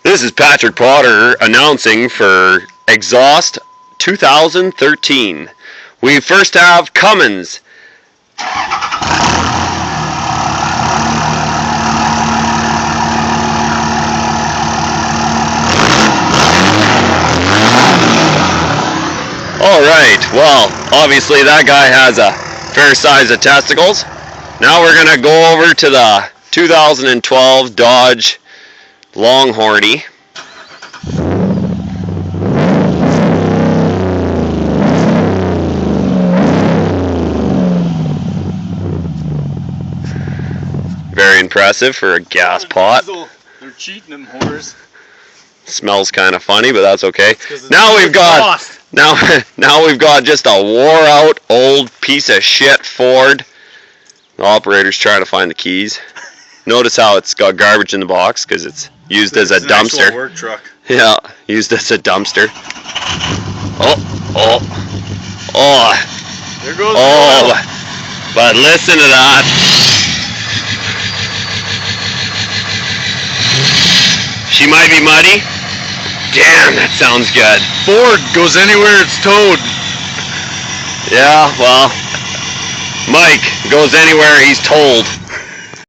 This is Patrick Potter announcing for Exhaust 2013. We first have Cummins. Alright, well, obviously that guy has a fair size of testicles. Now we're going to go over to the 2012 Dodge Longhorny. Very impressive for a gas pot. They're cheating them whores. Smells kind of funny, but that's okay. Now we've got now we've got just a wore out old piece of shit Ford. The operator's trying to find the keys. Notice how it's got garbage in the box because it's used as a dumpster. Actual work truck. Yeah, used as a dumpster. Oh. There goes the oil. But listen to that. She might be muddy. Damn, that sounds good. Ford goes anywhere it's towed. Yeah, well, Mike goes anywhere he's told.